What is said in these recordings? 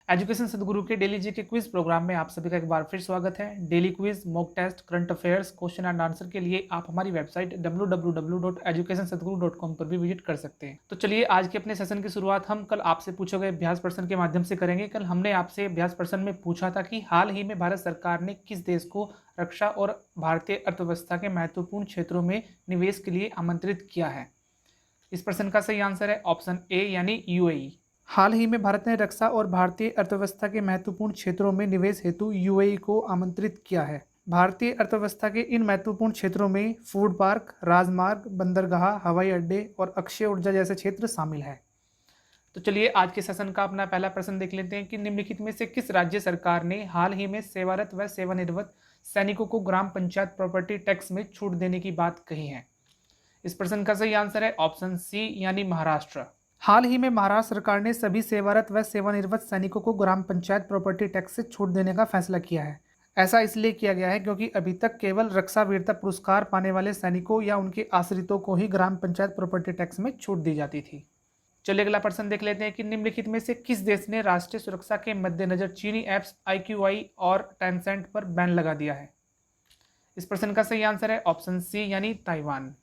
Education सदगुरु के daily जी के क्विज प्रोग्राम में आप सभी का एक बार फिर स्वागत है। Daily quiz, mock test, current affairs, question and answer के लिए आप हमारी वेबसाइट www.educationsadguru.com पर भी विजिट कर सकते हैं। तो चलिए आज के अपने सेशन की शुरुआत हम कल आपसे पूछे गए अभ्यास प्रश्न के माध्यम से करेंगे। कल हमने आपसे अभ्यास प्रश्न में पूछा था कि हाल ही में भारत सरकार ने किस देश को रक्षा और भारतीय अर्थव्यवस्था के महत्वपूर्ण क्षेत्रों में निवेश के लिए आमंत्रित किया है। इस प्रश्न का सही आंसर है ऑप्शन ए यानी यूएई। हाल ही में भारत ने रक्षा और भारतीय अर्थव्यवस्था के महत्वपूर्ण क्षेत्रों में निवेश हेतु यूएई को आमंत्रित किया है। भारतीय अर्थव्यवस्था के इन महत्वपूर्ण क्षेत्रों में फूड पार्क, राजमार्ग, बंदरगाह, हवाई अड्डे और अक्षय ऊर्जा जैसे क्षेत्र शामिल है। तो चलिए आज के सेशन का अपना पहला प्रश्न देख लेते हैं कि निम्नलिखित में से किस राज्य सरकार ने हाल ही में सेवारत व सेवानिवृत्त सैनिकों को ग्राम पंचायत प्रॉपर्टी टैक्स में छूट देने की बात कही है। इस प्रश्न का सही आंसर है ऑप्शन सी यानी महाराष्ट्र। हाल ही में महाराष्ट्र सरकार ने सभी सेवारत व सेवानिवृत्त सैनिकों को ग्राम पंचायत प्रॉपर्टी टैक्स से छूट देने का फैसला किया है। ऐसा इसलिए किया गया है क्योंकि अभी तक केवल रक्षा वीरता पुरस्कार पाने वाले सैनिकों या उनके आश्रितों को ही ग्राम पंचायत प्रॉपर्टी टैक्स में छूट दी जाती थी। चलिए अगला प्रश्न देख लेते हैं कि निम्नलिखित में से किस देश ने राष्ट्रीय सुरक्षा के मद्देनजर चीनी ऐप्स IQI और टेंसेंट पर बैन लगा दिया है। इस प्रश्न का सही आंसर है ऑप्शन सी यानी ताइवान।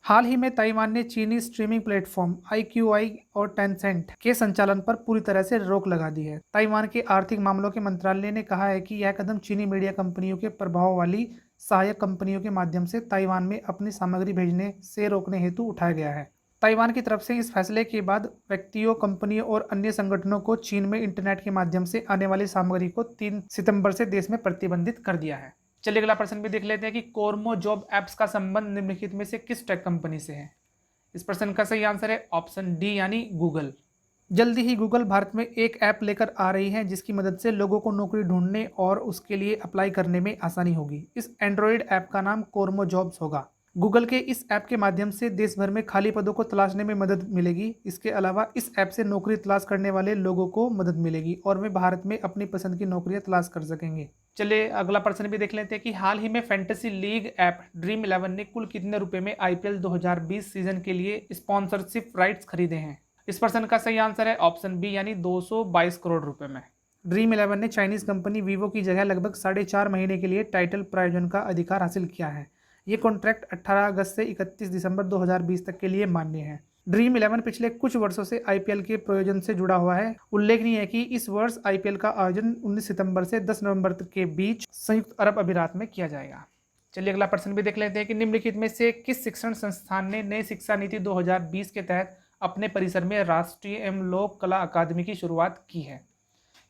हाल ही में ताइवान ने चीनी स्ट्रीमिंग प्लेटफॉर्म IQI और टेंसेंट के संचालन पर पूरी तरह से रोक लगा दी है। ताइवान के आर्थिक मामलों के मंत्रालय ने कहा है कि यह कदम चीनी मीडिया कंपनियों के प्रभाव वाली सहायक कंपनियों के माध्यम से ताइवान में अपनी सामग्री भेजने से रोकने हेतु उठाया गया है। ताइवान की तरफ से इस फैसले के बाद व्यक्तियों, कंपनियों और अन्य संगठनों को चीन में इंटरनेट के माध्यम से आने वाली सामग्री को 3 सितंबर से देश में प्रतिबंधित कर दिया है। चलिए अगला प्रश्न भी देख लेते हैं कि कोरमो जॉब ऐप्स का संबंध निम्नलिखित में से किस टेक कंपनी से है। इस प्रश्न का सही आंसर है ऑप्शन डी यानी गूगल। जल्दी ही गूगल भारत में एक ऐप लेकर आ रही है जिसकी मदद से लोगों को नौकरी ढूंढने और उसके लिए अप्लाई करने में आसानी होगी। इस एंड्रॉयड ऐप का नाम कोरमो जॉब्स होगा। गूगल के इस ऐप के माध्यम से देश भर में खाली पदों को तलाशने में मदद मिलेगी। इसके अलावा इस ऐप से नौकरी तलाश करने वाले लोगों को मदद मिलेगी और वे भारत में अपनी पसंद की नौकरियां तलाश कर सकेंगे। चलिए अगला प्रश्न भी देख लेते हैं कि हाल ही में फैंटेसी लीग ऐप ड्रीम 11 ने कुल कितने रुपए में IPL 2020 सीजन के लिए स्पॉन्सरशिप राइट्स खरीदे हैं। इस प्रश्न का सही आंसर है ऑप्शन बी यानी 222 करोड़ रुपए में। ड्रीम 11 ने चाइनीज कंपनी वीवो की जगह लगभग 4.5 महीने के लिए टाइटल प्रायोजन का अधिकार हासिल किया है। ये कॉन्ट्रैक्ट 18 अगस्त से 31 दिसंबर 2020 तक के लिए मान्य है। ड्रीम 11 पिछले कुछ वर्षों से IPL के प्रायोजन से जुड़ा हुआ है। उल्लेखनीय है कि इस वर्ष IPL का आयोजन 19 सितंबर से 10 नवंबर तक के बीच संयुक्त अरब अमीरात में किया जाएगा। चलिए अगला प्रश्न भी देख लेते हैं कि निम्नलिखित में से किस शिक्षण संस्थान ने नई शिक्षा नीति 2020 के तहत अपने परिसर में राष्ट्रीय एवं लोक कला अकादमी की शुरुआत की है।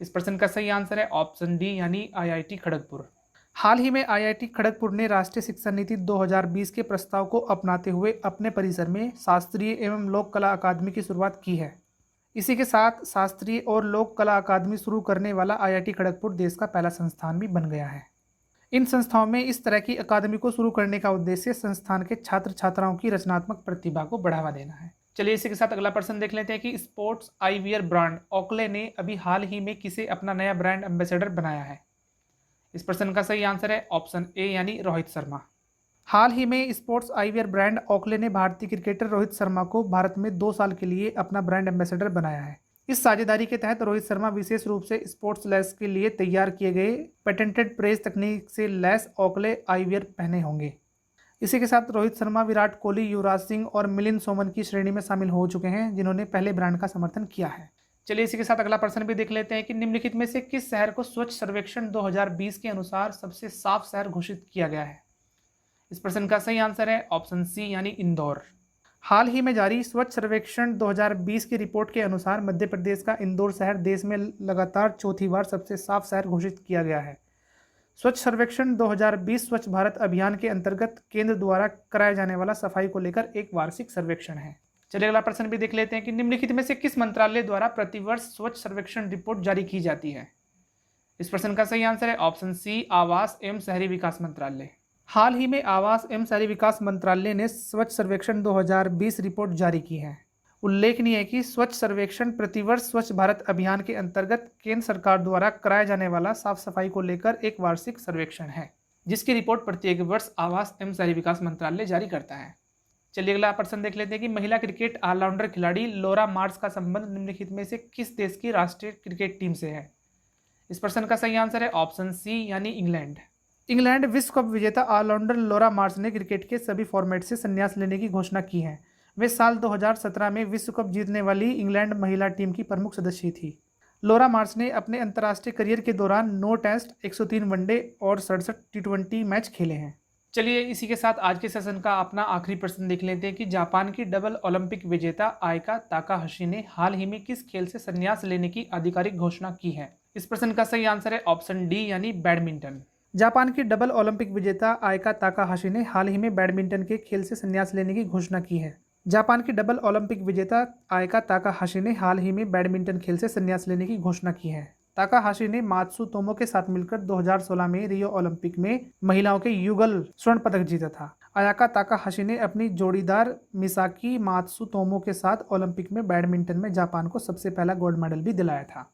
इस प्रश्न का सही आंसर है ऑप्शन डी यानी IIT खड़गपुर। हाल ही में IIT खड़गपुर ने राष्ट्रीय शिक्षा नीति 2020 के प्रस्ताव को अपनाते हुए अपने परिसर में शास्त्रीय एवं लोक कला अकादमी की शुरुआत की है। इसी के साथ शास्त्रीय और लोक कला अकादमी शुरू करने वाला IIT खड़गपुर देश का पहला संस्थान भी बन गया है। इन संस्थाओं में इस तरह की अकादमी को शुरू करने का उद्देश्य संस्थान के छात्र छात्राओं की रचनात्मक प्रतिभा को बढ़ावा देना है। चलिए इसी के साथ अगला प्रश्न देख लेते हैं कि स्पोर्ट्स आईवियर ब्रांड ओकले ने अभी हाल ही में किसे अपना नया ब्रांड एम्बेसडर बनाया है। इस प्रश्न का सही आंसर है ऑप्शन ए यानी रोहित शर्मा। हाल ही में स्पोर्ट्स आईवियर ब्रांड ओकले ने भारतीय क्रिकेटर रोहित शर्मा को भारत में 2 साल के लिए अपना ब्रांड एम्बेसडर बनाया है। इस साझेदारी के तहत रोहित शर्मा विशेष रूप से स्पोर्ट्स लेस के लिए तैयार किए गए पेटेंटेड प्रेस तकनीक से लैस ओकले आईवियर पहने होंगे। इसी के साथ रोहित शर्मा, विराट कोहली, युवराज सिंह और मिलिंद सोमन की श्रेणी में शामिल हो चुके हैं जिन्होंने पहले ब्रांड का समर्थन किया है। चलिए इसी के साथ अगला प्रश्न भी देख लेते हैं कि निम्नलिखित में से किस शहर को स्वच्छ सर्वेक्षण 2020 के अनुसार सबसे साफ शहर घोषित किया गया है। इस प्रश्न का सही आंसर है ऑप्शन सी यानी इंदौर। हाल ही में जारी स्वच्छ सर्वेक्षण 2020 की रिपोर्ट के अनुसार मध्य प्रदेश का इंदौर शहर देश में लगातार चौथी बार सबसे साफ शहर घोषित किया गया है। स्वच्छ सर्वेक्षण 2020 स्वच्छ भारत अभियान के अंतर्गत केंद्र द्वारा कराया जाने वाला सफाई को लेकर एक वार्षिक सर्वेक्षण है। चलिए अगला प्रश्न भी देख लेते हैं कि निम्नलिखित में से किस मंत्रालय द्वारा प्रतिवर्ष स्वच्छ सर्वेक्षण रिपोर्ट जारी की जाती है। इस प्रश्न का सही आंसर है ऑप्शन सी आवास एवं शहरी विकास मंत्रालय। हाल ही में आवास एवं शहरी विकास मंत्रालय ने स्वच्छ सर्वेक्षण 2020 रिपोर्ट जारी की है। उल्लेखनीय है कि स्वच्छ सर्वेक्षण प्रतिवर्ष स्वच्छ भारत अभियान के अंतर्गत केंद्र सरकार द्वारा कराया जाने वाला साफ सफाई को लेकर एक वार्षिक सर्वेक्षण है जिसकी रिपोर्ट प्रत्येक वर्ष आवास एवं शहरी विकास मंत्रालय जारी करता है। चलिए अगला प्रश्न देख लेते हैं कि महिला क्रिकेट ऑलराउंडर खिलाड़ी लौरा मार्श का संबंध निम्नलिखित में से किस देश की राष्ट्रीय क्रिकेट टीम से है। इस प्रश्न का सही आंसर है ऑप्शन सी यानी इंग्लैंड। इंग्लैंड विश्व कप विजेता ऑलराउंडर लॉरा मार्श ने क्रिकेट के सभी फॉर्मेट से संन्यास लेने की घोषणा की है। वे साल 2017 में विश्व कप जीतने वाली इंग्लैंड महिला टीम की प्रमुख सदस्य थी। लॉरा मार्श ने अपने अंतर्राष्ट्रीय करियर के दौरान 9 टेस्ट, 103 वनडे और 67 टी20 मैच खेले हैं। चलिए इसी के साथ आज के सेशन का अपना आखिरी प्रश्न देख लेते हैं कि जापान की डबल ओलंपिक विजेता आयका ताकाहाशी ने हाल ही में किस खेल से संन्यास लेने की आधिकारिक घोषणा की है। इस प्रश्न का सही आंसर है ऑप्शन डी यानी बैडमिंटन। जापान की डबल ओलंपिक विजेता आयका ताकाहाशी ने हाल ही में बैडमिंटन के खेल से संन्यास लेने की घोषणा की है। जापान की डबल ओलंपिक विजेता आयका ताकाहाशी ने हाल ही में बैडमिंटन खेल से संन्यास लेने की घोषणा की है। ताकाहाशी ने मात्सुतोमो के साथ मिलकर 2016 में रियो ओलंपिक में महिलाओं के युगल स्वर्ण पदक जीता था। आयाका ताकाहाशी ने अपनी जोड़ीदार मिसाकी मात्सुतोमो के साथ ओलंपिक में बैडमिंटन में जापान को सबसे पहला गोल्ड मेडल भी दिलाया था।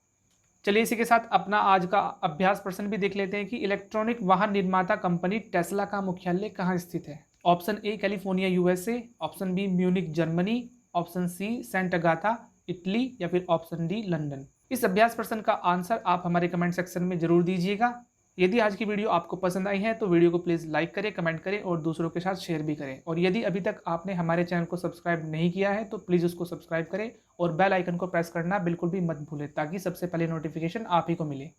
चलिए इसी के साथ अपना आज का अभ्यास प्रश्न भी देख लेते हैं कि इलेक्ट्रॉनिक वाहन निर्माता कंपनी टेस्ला का मुख्यालय कहाँ स्थित है। Option A California USA, option B Munich Germany, option C Saint Agatha Italy या फिर ऑप्शन डी लंदन। इस अभ्यास प्रश्न का आंसर आप हमारे कमेंट सेक्शन में जरूर दीजिएगा। यदि आज की वीडियो आपको पसंद आई है तो वीडियो को प्लीज़ लाइक करें, कमेंट करें और दूसरों के साथ शेयर भी करें। और यदि अभी तक आपने हमारे चैनल को सब्सक्राइब नहीं किया है तो प्लीज़ उसको सब्सक्राइब करें और बेल आइकन को प्रेस करना बिल्कुल भी मत भूलें ताकि सबसे पहले नोटिफिकेशन आप ही को मिले।